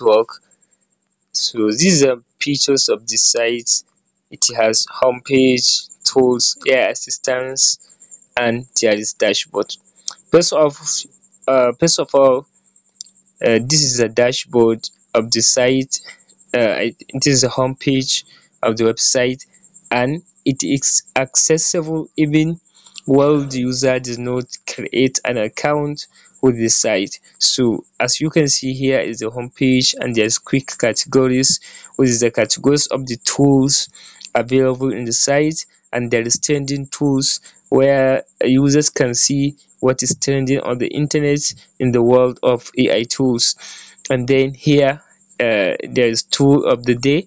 work. So these are features of the site. It has home page, tools, AI assistance, and there is dashboard. First of all, this is a dashboard of the site. It is a home page of the website, and it is accessible even while the user does not create an account with the site. So as you can see, here is the home page, and there's quick categories, which is the categories of the tools available in the site, and there is trending tools where users can see what is trending on the internet in the world of AI tools. And then here there is tool of the day,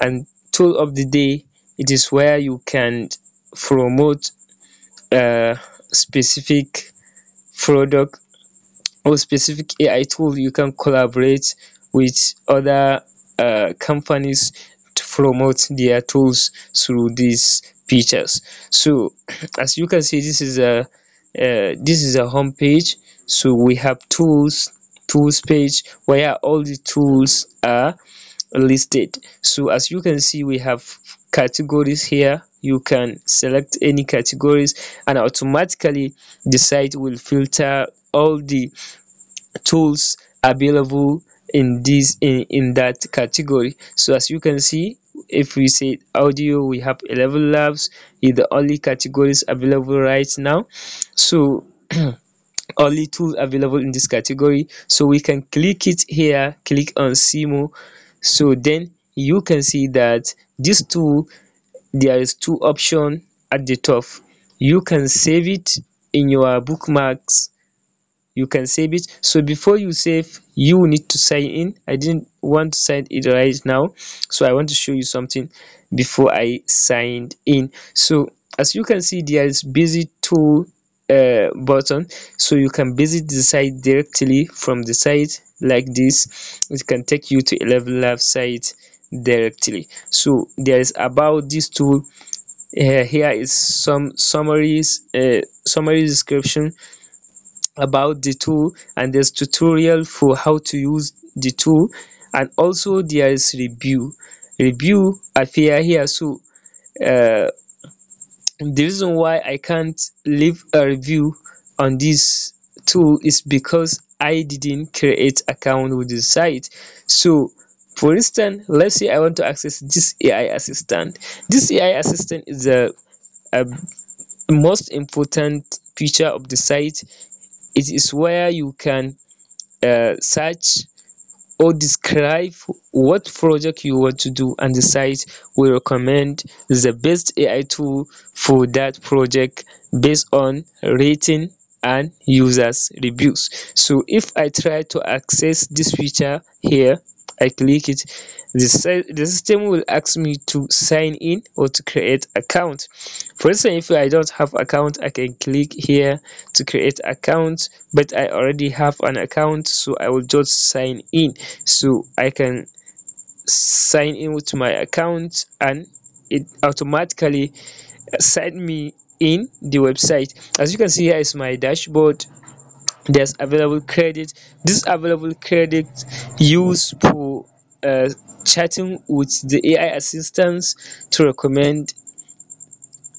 and tool of the day, it is where you can promote a specific product or specific AI tool. You can collaborate with other companies to promote their tools through these features. So as you can see, this is a home page. So we have tools page where all the tools are listed. So as you can see, we have categories here. You can select any categories, and automatically the site will filter all the tools available in that category. So as you can see, if we say audio, we have 11 labs, is the only categories available right now. So only tools available in this category. So we can click it here, click on see more. So then you can see that this tool, there is two options at the top. You can save it in your bookmarks. You can save it. So before you save, you need to sign in. I didn't want to sign it right now, so I want to show you something before I signed in. So as you can see, there is visit tool button, so you can visit the site directly from the site like this. It can take you to 11 lab site directly. So there is about this tool. Here is some summary description about the tool, and there's tutorial for how to use the tool, and also there is review appear here. So the reason why I can't leave a review on this tool is because I didn't create account with the site. So for instance, let's say I want to access this AI assistant. This AI assistant is a most important feature of the site. It is where you can search or describe what project you want to do, and the site will recommend the best AI tool for that project based on rating and users reviews. So if I try to access this feature here, I click it, the system will ask me to sign in or to create account. For instance, if I don't have account, I can click here to create account, but I already have an account, so I will just sign in. So I can sign in with my account, and it automatically sign me in the website. As you can see, here is my dashboard. There's available credit. This available credit used for chatting with the AI assistants to recommend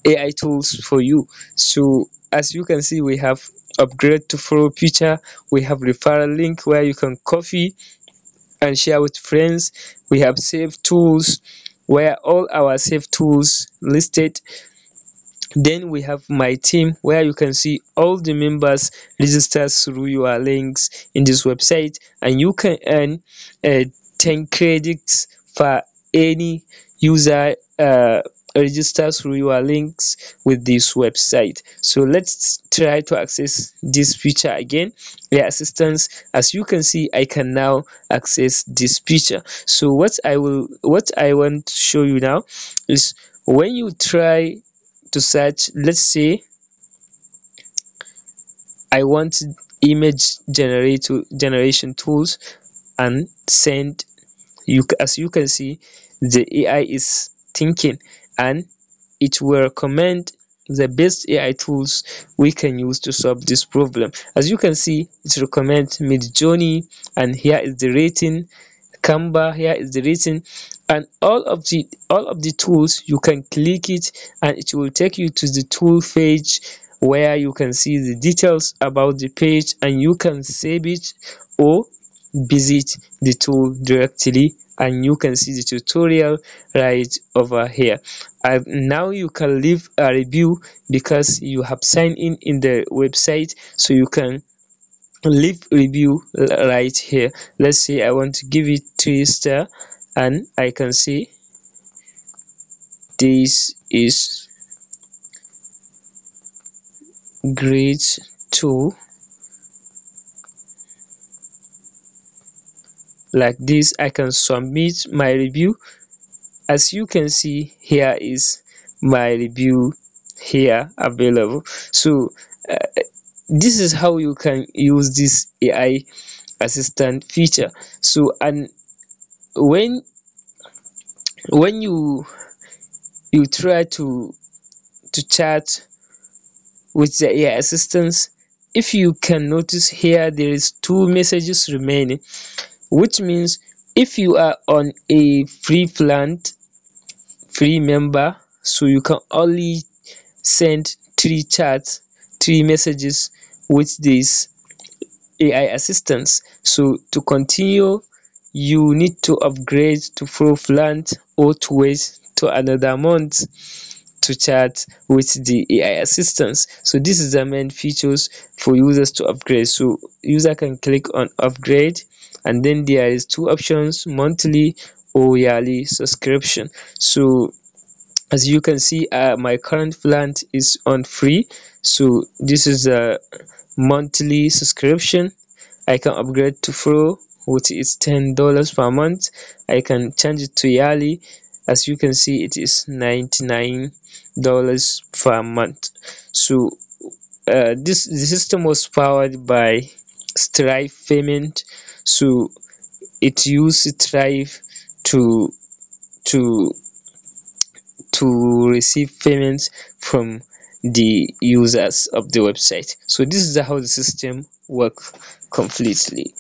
AI tools for you. So as you can see, we have upgrade to pro feature. We have referral link where you can copy and share with friends. We have save tools where all our save tools listed. Then we have my team where you can see all the members registered through your links in this website, and you can earn 10 credits for any user registers through your links with this website. So let's try to access this feature again. Yeah, assistance. As you can see, I can now access this feature. So what I want to show you now is when you try to search, let's say I want image generation tools and send. As you can see, the AI is thinking, and it will recommend the best AI tools we can use to solve this problem. As you can see, it recommends Midjourney, and here is the rating. Canva, here is the rating, and all of the tools. You can click it and it will take you to the tool page where you can see the details about the page, and you can save it or visit the tool directly, and you can see the tutorial right over here. And now you can leave a review because you have signed in the website, so you can leave review right here. Let's say I want to give it 3 star, and I can say this is great tool. Like this, I can submit my review. As you can see, here is my review here available. So this is how you can use this AI assistant feature. So, and when you try to chat with the AI assistants, if you can notice here, there is 2 messages remaining, which means if you are on a free member, so you can only send 3 messages with this AI assistants. So to continue, you need to upgrade to pro plan or to wait to another month to chat with the AI assistants. So this is the main features for users to upgrade. So user can click on upgrade, and then there is 2 options: monthly or yearly subscription. So as you can see, my current plan is on free, so this is a monthly subscription. I can upgrade to pro, which is $10 per month. I can change it to yearly. As you can see, it is $99 per month. So the system was powered by Stripe payment. So it used Stripe to to receive payments from the users of the website. So this is how the system works completely.